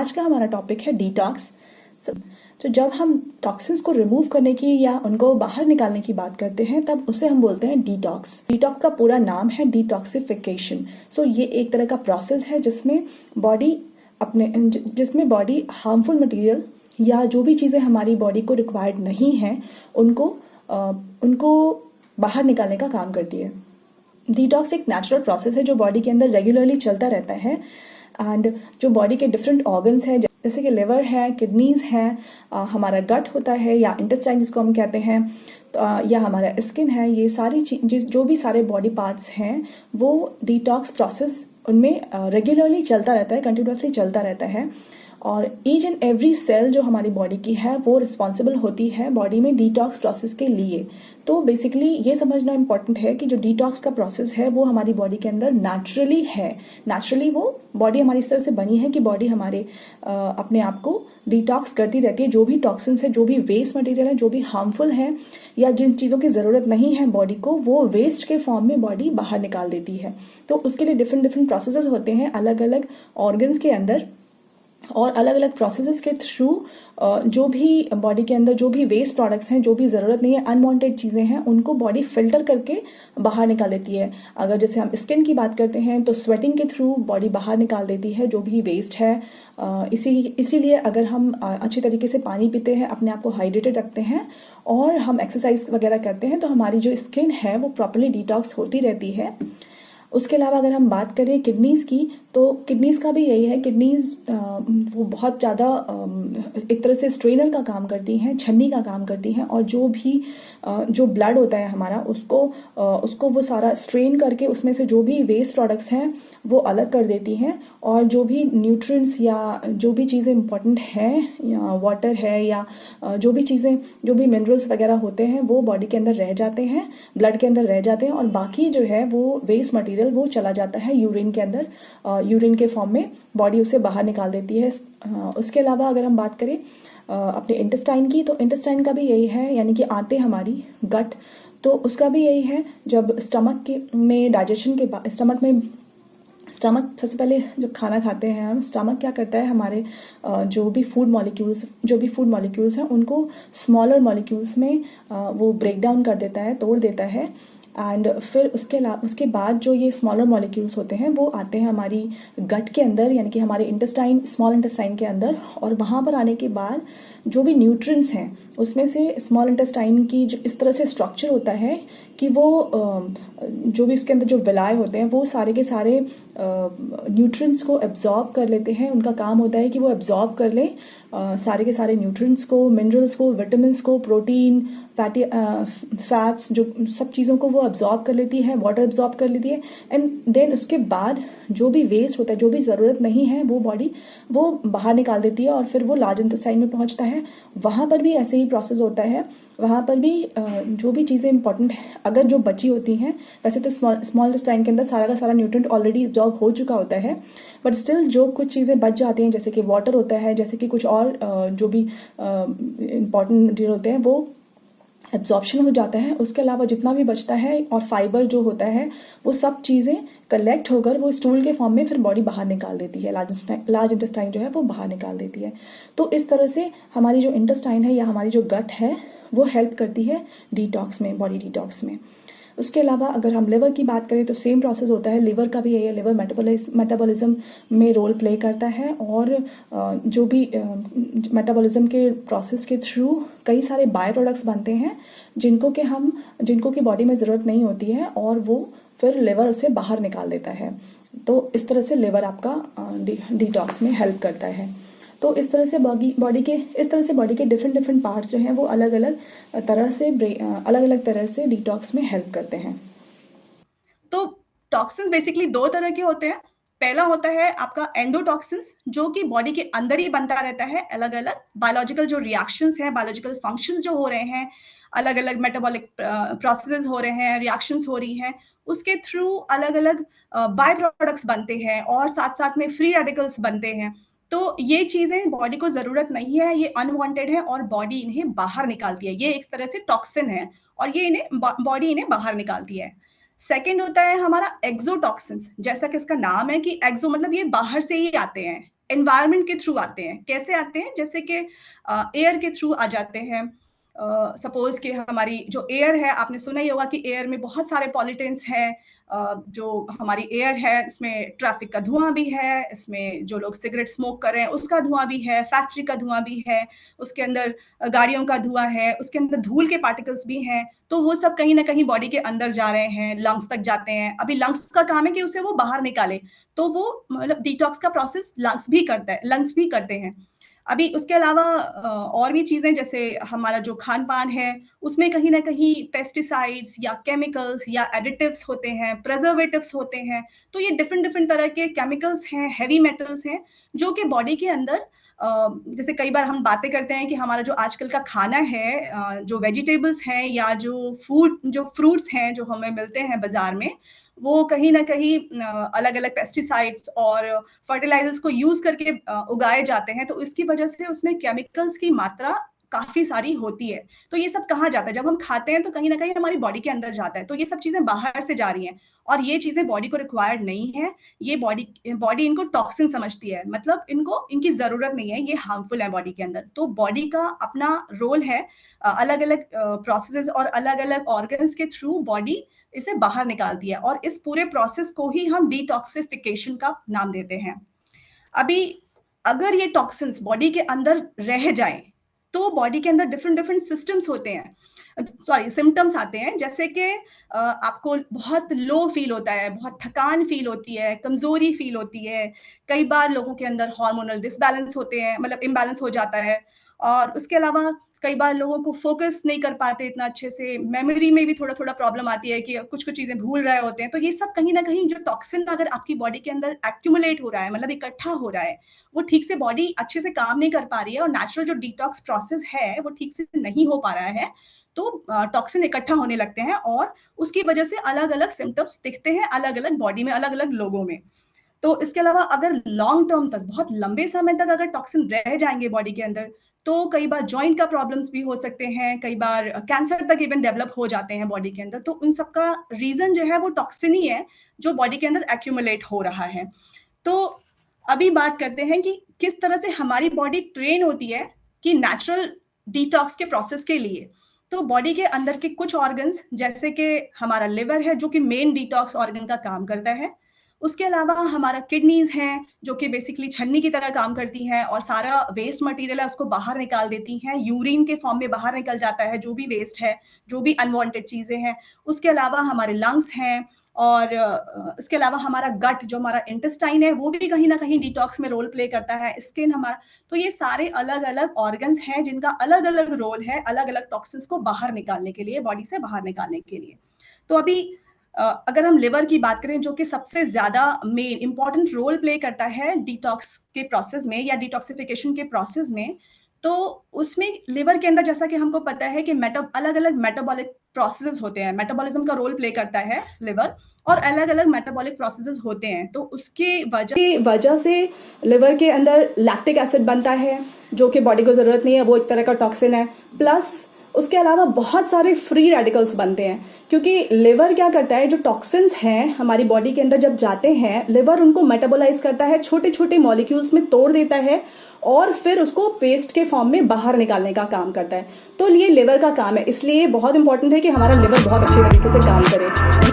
आज का हमारा टॉपिक है डिटॉक्स। तो जब हम टॉक्सिन्स को रिमूव करने की या उनको बाहर निकालने की बात करते हैं तब उसे हम बोलते हैं डिटॉक्स। डिटॉक्स का पूरा नाम है डिटॉक्सिफिकेशन। ये एक तरह का प्रोसेस है जिसमें बॉडी हार्मफुल मटेरियल या जो भी चीज़ें हमारी बॉडी को रिक्वायर्ड नहीं हैं उनको बाहर निकालने का काम करती है। डिटॉक्स एक नेचुरल प्रोसेस है जो बॉडी के अंदर रेगुलरली चलता रहता है एंड जो बॉडी के डिफरेंट ऑर्गन्स हैं जैसे कि लिवर है, किडनीज हैं, हमारा गट होता है या इंटेस्टाइन जिसको हम कहते हैं, या हमारा स्किन है, ये सारी चीज़ जो भी सारे बॉडी पार्ट्स हैं वो डिटॉक्स प्रोसेस उनमें रेगुलरली चलता रहता है, कंटिन्यूसली चलता रहता है। और ईच एंड एवरी सेल जो हमारी बॉडी की है वो रिस्पॉन्सिबल होती है बॉडी में डिटॉक्स प्रोसेस के लिए। तो बेसिकली ये समझना इम्पॉर्टेंट है कि जो डिटॉक्स का प्रोसेस है वो हमारी बॉडी के अंदर नेचुरली है। नेचुरली वो बॉडी हमारी इस तरह से बनी है कि बॉडी हमारे अपने आप को डिटॉक्स करती रहती है। जो भी टॉक्सिन्स है, जो भी वेस्ट मटेरियल है, जो भी हार्मफुल है या जिन चीज़ों की ज़रूरत नहीं है बॉडी को, वो वेस्ट के फॉर्म में बॉडी बाहर निकाल देती है। तो उसके लिए डिफरेंट प्रोसेसेस होते हैं अलग अलग ऑर्गन्स के अंदर, और अलग अलग प्रोसेसेस के थ्रू जो भी बॉडी के अंदर जो भी वेस्ट प्रोडक्ट्स हैं, जो भी ज़रूरत नहीं है, अनवांटेड चीज़ें हैं, उनको बॉडी फिल्टर करके बाहर निकाल देती है। अगर जैसे हम स्किन की बात करते हैं तो स्वेटिंग के थ्रू बॉडी बाहर निकाल देती है जो भी वेस्ट है। इसीलिए अगर हम अच्छे तरीके से पानी पीते हैं, अपने आप को हाइड्रेटेड रखते हैं और हम एक्सरसाइज वगैरह करते हैं तो हमारी जो स्किन है वो प्रॉपरली डिटॉक्स होती रहती है। उसके अलावा अगर हम बात करें किडनीज़ की तो किडनीज़ का भी यही है। किडनीज़ वो बहुत ज़्यादा एक तरह से स्ट्रेनर का काम करती हैं, छन्नी का काम करती हैं, और जो ब्लड होता है हमारा उसको वो सारा स्ट्रेन करके उसमें से जो भी वेस्ट प्रोडक्ट्स हैं वो अलग कर देती हैं, और जो भी न्यूट्रिएंट्स या जो भी चीज़ें इंपॉर्टेंट हैं या वाटर है या जो भी मिनरल्स वगैरह होते हैं वो बॉडी के अंदर रह जाते हैं, ब्लड के अंदर रह जाते हैं, और बाकी जो है वो वेस्ट मटेरियल वो चला जाता है यूरिन के अंदर, यूरिन के फॉर्म में बॉडी उसे बाहर निकाल देती है। उसके अलावा अगर हम बात करें अपने इंटेस्टाइन की तो इंटेस्टाइन का भी यही है, यानी कि आंतें हमारी, गट, तो उसका भी यही है। जब में डाइजेशन के बाद स्टमक सबसे पहले जब खाना खाते हैं हम, स्टमक क्या करता है, हमारे जो भी फूड मॉलिक्यूल्स हैं उनको स्मॉलर मॉलिक्यूल्स में वो ब्रेक डाउन कर देता है, तोड़ देता है, एंड फिर उसके बाद जो ये स्मॉलर मॉलिक्यूल्स होते हैं वो आते हैं हमारी गट के अंदर, यानी कि हमारे स्मॉल इंटेस्टाइन के अंदर, और वहाँ पर आने के बाद जो भी न्यूट्रिएंट्स हैं उसमें से स्मॉल इंटेस्टाइन की जो इस तरह से स्ट्रक्चर होता है कि वो जो भी इसके अंदर जो विलाय होते हैं वो सारे के सारे न्यूट्रिएंट्स को एब्जॉर्ब कर लेते हैं। उनका काम होता है कि वो एब्जॉर्ब कर लें सारे के सारे न्यूट्रिएंट्स को, मिनरल्स को, विटामिन्स को, प्रोटीन, फैट्स, जो सब चीज़ों को वो एब्जॉर्ब कर लेती है, वाटर एब्जॉर्ब कर लेती है, एंड देन उसके बाद जो भी वेस्ट होता है, जो भी ज़रूरत नहीं है, वो बॉडी वो बाहर निकाल देती है और फिर वो लार्ज इंटेस्टाइन में पहुंचता है। वहाँ पर भी ऐसे ही प्रोसेस होता है। वहाँ पर भी जो भी चीज़ें इंपॉर्टेंट अगर जो बची होती हैं, वैसे तो स्मॉल इंटेस्टाइन के अंदर सारा का सारा न्यूट्रिएंट ऑलरेडी एब्जॉर्ब हो चुका होता है, बट स्टिल जो कुछ चीज़ें बच जाती हैं, जैसे कि वाटर होता है, जैसे कि कुछ और जो भी इंपॉर्टेंट मटेरियल होते हैं वो एब्जॉर्प्शन हो जाता है। उसके अलावा जितना भी बचता है और फाइबर जो होता है वो सब चीज़ें कलेक्ट होकर वो स्टूल के फॉर्म में फिर बॉडी बाहर निकाल देती है, लार्ज इंटेस्टाइन जो है वो बाहर निकाल देती है। तो इस तरह से हमारी जो इंटेस्टाइन है या हमारी जो गट है वो हेल्प करती है डिटॉक्स में, बॉडी डिटॉक्स में। उसके अलावा अगर हम लिवर की बात करें तो सेम प्रोसेस होता है। लिवर का भी यही है, लिवर मेटाबॉलिज्म में रोल प्ले करता है, और जो भी मेटाबॉलिज्म के प्रोसेस के थ्रू कई सारे बाय प्रोडक्ट्स बनते हैं जिनको कि बॉडी में ज़रूरत नहीं होती है, और वो फिर लिवर उसे बाहर निकाल देता है। तो इस तरह से लिवर आपका डिटॉक्स में हेल्प करता है। तो इस तरह से बॉडी के डिफरेंट पार्ट्स जो हैं वो अलग अलग तरह से डिटॉक्स में हेल्प करते हैं। तो टॉक्सिन्स बेसिकली दो तरह के होते हैं। पहला होता है आपका एंडोटॉक्सिन्स, जो कि बॉडी के अंदर ही बनता रहता है। अलग अलग बायोलॉजिकल जो रिएक्शंस हैं, बायोलॉजिकल फंक्शंस जो हो रहे हैं, अलग अलग मेटाबॉलिक प्रोसेसेस हो रहे हैं, रिएक्शंस हो रही हैं, उसके थ्रू अलग अलग बाय प्रोडक्ट्स बनते हैं और साथ साथ में फ्री रेडिकल्स बनते हैं। तो ये चीजें बॉडी को जरूरत नहीं है, ये अनवांटेड है और बॉडी इन्हें बाहर निकालती है। ये एक तरह से टॉक्सिन है और ये बॉडी इन्हें बाहर निकालती है। सेकेंड होता है हमारा एक्सोटॉक्सिन्स, जैसा कि इसका नाम है कि एक्सो मतलब ये बाहर से ही आते हैं, एनवायरनमेंट के थ्रू आते हैं। कैसे आते हैं? जैसे कि एयर के थ्रू आ जाते हैं। सपोज कि हमारी जो एयर है, आपने सुना ही होगा कि एयर में बहुत सारे पॉल्यूटेंट्स हैं। जो हमारी एयर है इसमें ट्रैफिक का धुआं भी है, इसमें जो लोग सिगरेट स्मोक कर रहे हैं उसका धुआं भी है, फैक्ट्री का धुआं भी है, उसके अंदर गाड़ियों का धुआं है, उसके अंदर धूल के पार्टिकल्स भी हैं। तो वो सब कहीं ना कहीं बॉडी के अंदर जा रहे हैं, लंग्स तक जाते हैं। अभी लंग्स का काम है कि उसे वो बाहर निकाले, तो वो मतलब डिटॉक्स का प्रोसेस लंग्स भी करते हैं। अभी उसके अलावा और भी चीजें, जैसे हमारा जो खान पान है उसमें कहीं ना कहीं पेस्टिसाइड्स या केमिकल्स या एडिटिव्स होते हैं, प्रिजर्वेटिव्स होते हैं। तो ये डिफरेंट डिफरेंट तरह के केमिकल्स हैं, हैवी मेटल्स हैं, जो कि बॉडी के अंदर जैसे कई बार हम बातें करते हैं कि हमारा जो आजकल का खाना है, जो वेजिटेबल्स हैं या जो फ्रूट्स हैं जो हमें मिलते हैं बाजार में, वो कहीं ना कहीं अलग अलग पेस्टिसाइड्स और फर्टिलाइजर्स को यूज करके उगाए जाते हैं। तो इसकी वजह से उसमें केमिकल्स की मात्रा काफी सारी होती है। तो ये सब कहाँ जाता है? जब हम खाते हैं तो कहीं ना कहीं हमारी बॉडी के अंदर जाता है। तो ये सब चीजें बाहर से जा रही हैं और ये चीजें बॉडी को रिक्वायर्ड नहीं है। ये बॉडी बॉडी इनको टॉक्सिन समझती है, मतलब इनको इनकी जरूरत नहीं है, ये हार्मफुल है बॉडी के अंदर। तो बॉडी का अपना रोल है, अलग अलग प्रोसेसेस और अलग अलग ऑर्गन्स के थ्रू बॉडी इसे बाहर निकालती है, और इस पूरे प्रोसेस को ही हम डिटॉक्सिफिकेशन का नाम देते हैं। अभी अगर ये टॉक्सिन्स बॉडी के अंदर रह जाएं तो बॉडी के अंदर डिफरेंट डिफरेंट सिस्टम्स होते हैं, सॉरी सिम्टम्स आते हैं। जैसे कि आपको बहुत लो फील होता है, बहुत थकान फील होती है, कमजोरी फील होती है। कई बार लोगों के अंदर हार्मोनल डिसबैलेंस होते हैं, मतलब इम्बैलेंस हो जाता है। और उसके अलावा कई बार लोगों को फोकस नहीं कर पाते इतना अच्छे से, मेमोरी में भी थोड़ा थोड़ा प्रॉब्लम आती है कि कुछ कुछ चीजें भूल रहे होते हैं। तो ये सब कहीं ना कहीं जो टॉक्सिन अगर आपकी बॉडी के अंदर एक्यूमुलेट हो रहा है, मतलब इकट्ठा हो रहा है, वो ठीक से बॉडी अच्छे से काम नहीं कर पा रही है और नेचुरल जो डिटॉक्स प्रोसेस है वो ठीक से नहीं हो पा रहा है, तो टॉक्सिन इकट्ठा होने लगते हैं और उसकी वजह से अलग अलग सिम्टम्स दिखते हैं अलग अलग बॉडी में, अलग अलग लोगों में। तो इसके अलावा अगर लॉन्ग टर्म तक, बहुत लंबे समय तक अगर टॉक्सिन रह जाएंगे बॉडी के अंदर, तो कई बार जॉइंट का प्रॉब्लम्स भी हो सकते हैं, कई बार कैंसर तक इवन डेवलप हो जाते हैं बॉडी के अंदर। तो उन सबका रीजन जो है वो टॉक्सिन ही है जो बॉडी के अंदर एक्यूमुलेट हो रहा है। तो अभी बात करते हैं कि किस तरह से हमारी बॉडी ट्रेन होती है कि नेचुरल डिटॉक्स के प्रोसेस के लिए। तो बॉडी के अंदर के कुछ ऑर्गन्स, जैसे कि हमारा लिवर है जो कि मेन डिटॉक्स ऑर्गन का काम करता है। उसके अलावा हमारा किडनीज हैं जो कि बेसिकली छन्नी की तरह काम करती हैं और सारा वेस्ट मटेरियल है उसको बाहर निकाल देती हैं, यूरिन के फॉर्म में बाहर निकल जाता है जो भी वेस्ट है, जो भी अनवांटेड चीजें हैं। उसके अलावा हमारे लंग्स हैं, और इसके अलावा हमारा गट, जो हमारा इंटेस्टाइन है, वो भी कहीं ना कहीं डिटॉक्स में रोल प्ले करता है, स्किन हमारा। तो ये सारे अलग अलग ऑर्गन्स हैं जिनका अलग अलग रोल है अलग अलग टॉक्सिन्स को बाहर निकालने के लिए, बॉडी से बाहर निकालने के लिए। तो अभी अगर हम लिवर की बात करें जो कि सबसे ज्यादा मेन इंपॉर्टेंट रोल प्ले करता है डिटॉक्स के प्रोसेस में या डिटॉक्सिफिकेशन के प्रोसेस में, तो उसमें लिवर के अंदर जैसा कि हमको पता है कि अलग अलग मेटाबॉलिक प्रोसेसेस होते हैं, मेटाबॉलिज्म का रोल प्ले करता है लिवर, और अलग अलग मेटाबॉलिक प्रोसेसेस होते हैं। तो उसके वजह से लिवर के अंदर लैक्टिक एसिड बनता है जो कि बॉडी को जरूरत नहीं है, वो एक तरह का टॉक्सिन है। प्लस उसके अलावा बहुत सारे फ्री रेडिकल्स बनते हैं, क्योंकि लिवर क्या करता है, जो टॉक्सिन्स हैं हमारी बॉडी के अंदर जब जाते हैं, लिवर उनको मेटाबोलाइज करता है, छोटे छोटे मॉलिक्यूल्स में तोड़ देता है और फिर उसको पेस्ट के फॉर्म में बाहर निकालने का काम करता है। तो ये लिवर का काम है, इसलिए बहुत इंपॉर्टेंट है कि हमारा लिवर बहुत अच्छे तरीके से काम करे।